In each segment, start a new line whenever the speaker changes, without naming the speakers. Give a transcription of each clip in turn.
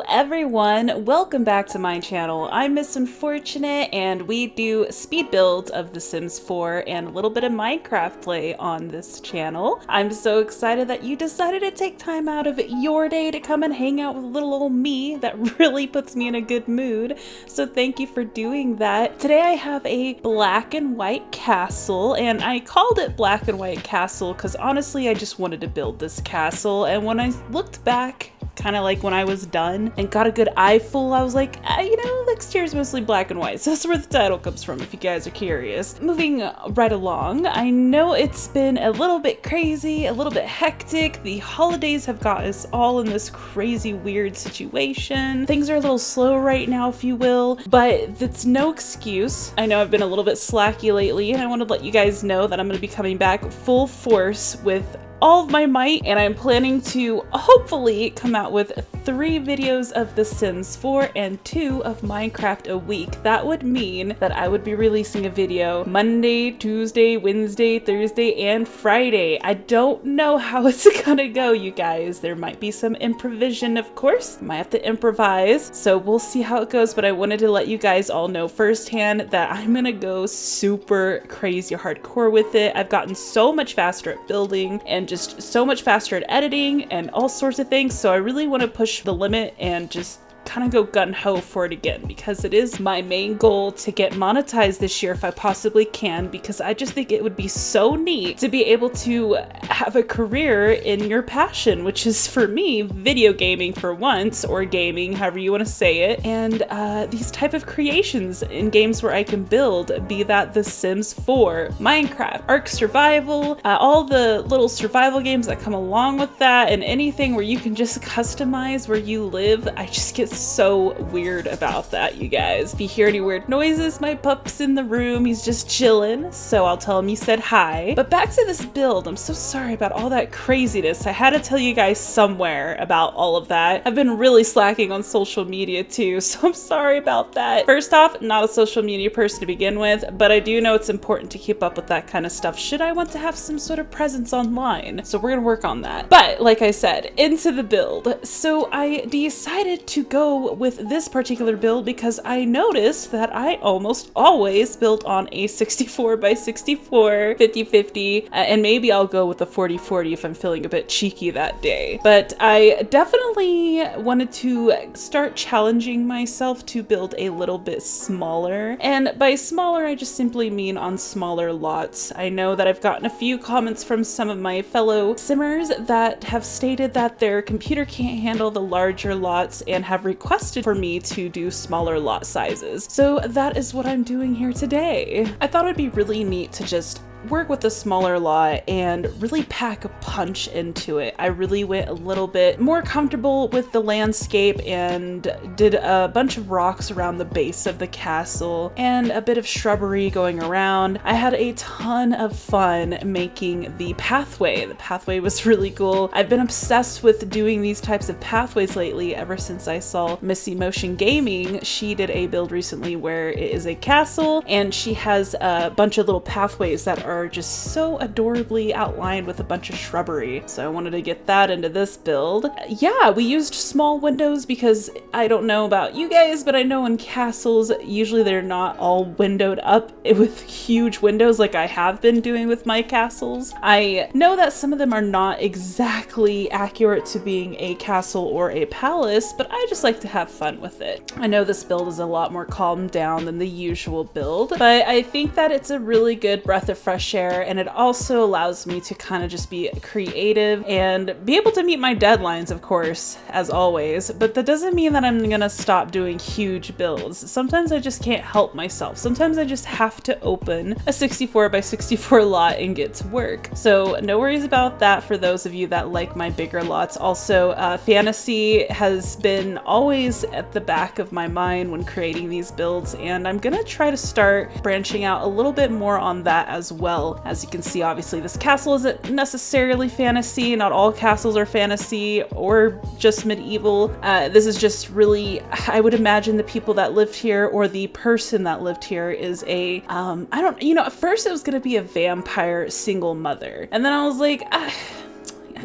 everyone, welcome back to my channel. I'm Miss Unfortunate and we do speed builds of The Sims 4 and a little bit of Minecraft play on this channel. I'm so excited that you decided to take time out of your day to come and hang out with little old me. That really puts me in a good mood, so thank you for doing that. Today I have a black and white castle, and I called it black and white castle because honestly I just wanted to build this castle, and when I looked back kind of like when I was done and got a good eyeful, I was like, next year's mostly black and white. So that's where the title comes from, if you guys are curious. Moving right along, I know it's been a little bit crazy, a little bit hectic. The holidays have got us all in this crazy, weird situation. Things are a little slow right now, if you will, but that's no excuse. I know I've been a little bit slacky lately, and I want to let you guys know that I'm going to be coming back full force with all of my might, and I'm planning to hopefully come out with 3 videos of The Sims 4 and 2 of Minecraft a week. That would mean that I would be releasing a video Monday, Tuesday, Wednesday, Thursday, and Friday. I don't know how it's gonna go, you guys. There might be some improvisation, of course. Might have to improvise, so we'll see how it goes, but I wanted to let you guys all know firsthand that I'm gonna go super crazy hardcore with it. I've gotten so much faster at building and just so much faster at editing and all sorts of things, so I really want to push the limit and just kind of go gun-ho for it again, because it is my main goal to get monetized this year if I possibly can, because I just think it would be so neat to be able to have a career in your passion, which is for me video gaming for once, or gaming, however you want to say it, and these type of creations in games where I can build, be that The Sims 4, Minecraft, Ark Survival, all the little survival games that come along with that, and anything where you can just customize where you live. I just get so weird about that, you guys. If you hear any weird noises, my pup's in the room. He's just chilling, so I'll tell him you said hi. But back to this build. I'm so sorry about all that craziness. I had to tell you guys somewhere about all of that. I've been really slacking on social media too, so I'm sorry about that. First off, not a social media person to begin with, but I do know it's important to keep up with that kind of stuff should I want to have some sort of presence online. So we're gonna work on that. But like I said, into the build. So I decided to go with this particular build because I noticed that I almost always built on a 64 by 64, 50-50, and maybe I'll go with a 40-40 if I'm feeling a bit cheeky that day. But I definitely wanted to start challenging myself to build a little bit smaller. And by smaller, I just simply mean on smaller lots. I know that I've gotten a few comments from some of my fellow simmers that have stated that their computer can't handle the larger lots and have requested for me to do smaller lot sizes. So that is what I'm doing here today. I thought it'd be really neat to just work with a smaller lot and really pack a punch into it. I really went a little bit more comfortable with the landscape and did a bunch of rocks around the base of the castle and a bit of shrubbery going around. I had a ton of fun making the pathway. The pathway was really cool. I've been obsessed with doing these types of pathways lately ever since I saw Missy Motion Gaming. She did a build recently where it is a castle and she has a bunch of little pathways that are just so adorably outlined with a bunch of shrubbery. So I wanted to get that into this build. Yeah, we used small windows because I don't know about you guys, but I know in castles, usually they're not all windowed up with huge windows like I have been doing with my castles. I know that some of them are not exactly accurate to being a castle or a palace, but I just like to have fun with it. I know this build is a lot more calmed down than the usual build, but I think that it's a really good breath of fresh air, and it also allows me to kind of just be creative and be able to meet my deadlines, of course, as always, but that doesn't mean that I'm gonna stop doing huge builds. Sometimes I just can't help myself. Sometimes I just have to open a 64 by 64 lot and get to work. So no worries about that for those of you that like my bigger lots. Also, fantasy has been always at the back of my mind when creating these builds, and I'm gonna try to start branching out a little bit more on that as well. As you can see, obviously this castle isn't necessarily fantasy. Not all castles are fantasy or just medieval. This is just really, I would imagine the people that lived here or the person that lived here is a, at first it was gonna be a vampire single mother. And then I was like,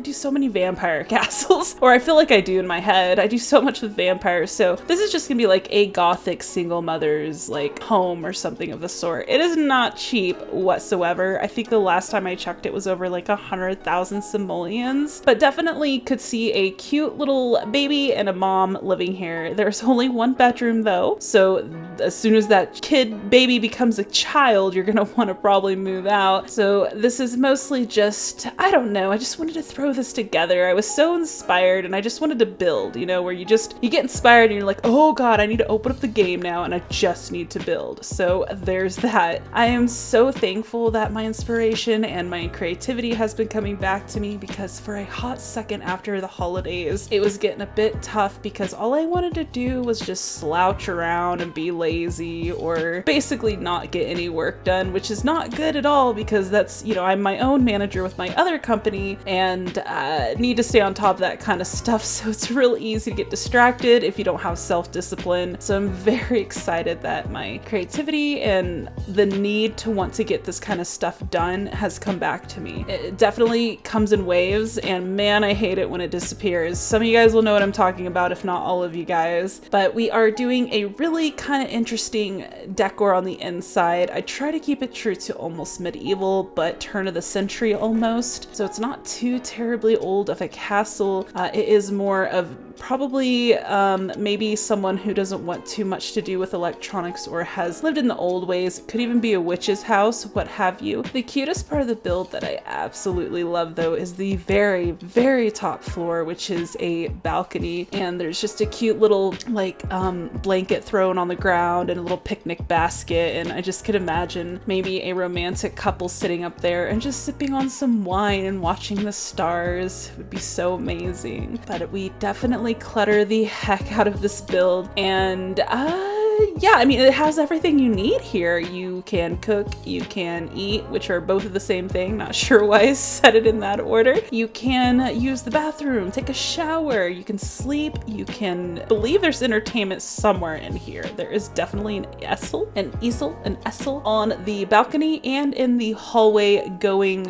do so many vampire castles, or I feel like I do in my head. I do so much with vampires, so this is just gonna be like a gothic single mother's like home or something of the sort. It is not cheap whatsoever. I think the last time I checked it was over like 100,000 simoleons, but definitely could see a cute little baby and a mom living here. There's only one bedroom though, so as soon as that baby becomes a child, you're gonna want to probably move out. So this is mostly just, I don't know, I just wanted to throw this together. I was so inspired and I just wanted to build, you know, where you get inspired and you're like, oh god, I need to open up the game now and I just need to build. So there's that. I am so thankful that my inspiration and my creativity has been coming back to me, because for a hot second after the holidays, it was getting a bit tough because all I wanted to do was just slouch around and be lazy, or basically not get any work done, which is not good at all, because that's, you know, I'm my own manager with my other company and need to stay on top of that kind of stuff. So it's real easy to get distracted if you don't have self-discipline. So I'm very excited that my creativity and the need to want to get this kind of stuff done has come back to me. It definitely comes in waves, and man, I hate it when it disappears. Some of you guys will know what I'm talking about, if not all of you guys. But we are doing a really kind of interesting decor on the inside. I try to keep it true to almost medieval, but turn of the century almost. So it's not too terribly old of a castle. It is more of probably maybe someone who doesn't want too much to do with electronics or has lived in the old ways. It could even be a witch's house, what have you. The cutest part of the build that I absolutely love though is the very, very top floor, which is a balcony, and there's just a cute little like blanket thrown on the ground and a little picnic basket, and I just could imagine maybe a romantic couple sitting up there and just sipping on some wine and watching the stars. It would be so amazing. But we definitely clutter the heck out of this build, and yeah, I mean, it has everything you need here. You can cook, you can eat, which are both of the same thing. Not sure why I said it in that order. You can use the bathroom, take a shower, you can sleep, you can believe there's entertainment somewhere in here. There is definitely an easel on the balcony and in the hallway going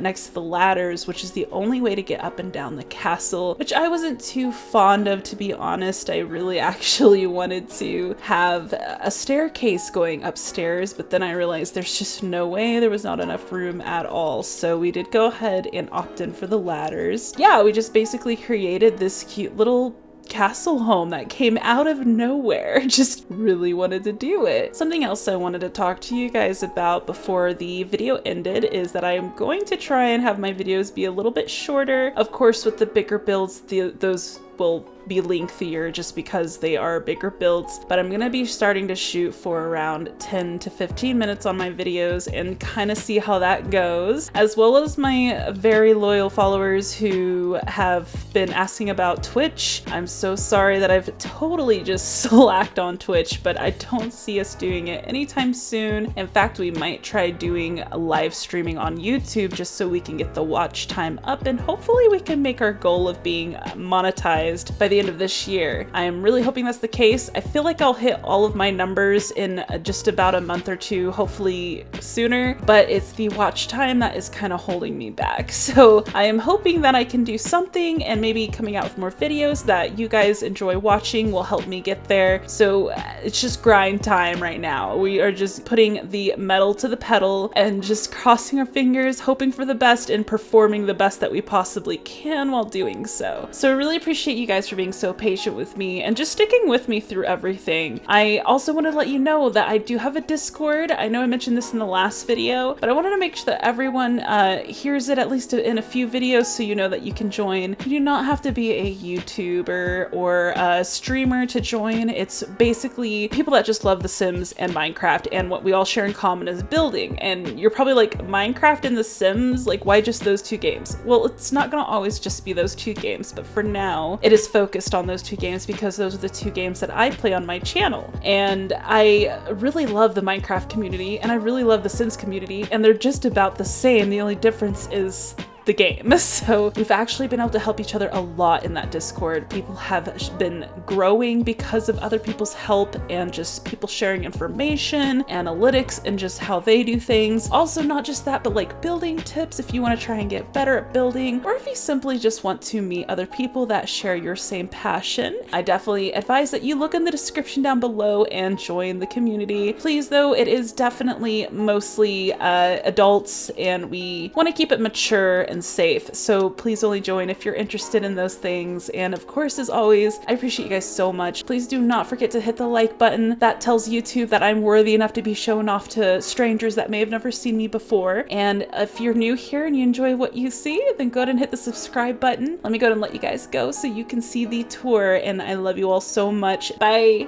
next to the ladders, which is the only way to get up and down the castle, which I wasn't too fond of, to be honest. I really actually wanted to have a staircase going upstairs, but then I realized there's just no way, there was not enough room at all. So we did go ahead and opt in for the ladders. Yeah, we just basically created this cute little castle home that came out of nowhere. Just really wanted to do it. Something else I wanted to talk to you guys about before the video ended is that I am going to try and have my videos be a little bit shorter. Of course, with the bigger builds, those will be lengthier just because they are bigger builds, but I'm gonna be starting to shoot for around 10 to 15 minutes on my videos and kind of see how that goes, as well as my very loyal followers who have been asking about Twitch. I'm so sorry that I've totally just slacked on Twitch, but I don't see us doing it anytime soon. In fact, we might try doing a live streaming on YouTube just so we can get the watch time up, and hopefully we can make our goal of being monetized by the end of this year. I am really hoping that's the case. I feel like I'll hit all of my numbers in just about a month or two, hopefully sooner, but it's the watch time that is kind of holding me back. So I am hoping that I can do something, and maybe coming out with more videos that you guys enjoy watching will help me get there. So it's just grind time right now. We are just putting the metal to the pedal and just crossing our fingers, hoping for the best and performing the best that we possibly can while doing so. So I really appreciate you guys for being so patient with me and just sticking with me through everything. I also want to let you know that I do have a Discord. I know I mentioned this in the last video, but I wanted to make sure that everyone hears it at least in a few videos so you know that you can join. You do not have to be a YouTuber or a streamer to join. It's basically people that just love The Sims and Minecraft, and what we all share in common is building. And you're probably like, Minecraft and The Sims? Like, why just those two games? Well, it's not gonna always just be those two games, but for now, it is focused on those two games because those are the two games that I play on my channel. And I really love the Minecraft community and I really love the Sims community, and they're just about the same. The only difference is the game. So we've actually been able to help each other a lot in that Discord. People have been growing because of other people's help and just people sharing information, analytics, and just how they do things. Also, not just that, but like building tips if you want to try and get better at building, or if you simply just want to meet other people that share your same passion. I definitely advise that you look in the description down below and join the community. Please though, it is definitely mostly adults and we want to keep it mature and safe. So please only join if you're interested in those things. And of course, as always, I appreciate you guys so much. Please do not forget to hit the like button. That tells YouTube that I'm worthy enough to be shown off to strangers that may have never seen me before. And if you're new here and you enjoy what you see, then go ahead and hit the subscribe button. Let me go ahead and let you guys go so you can see the tour. And I love you all so much. Bye.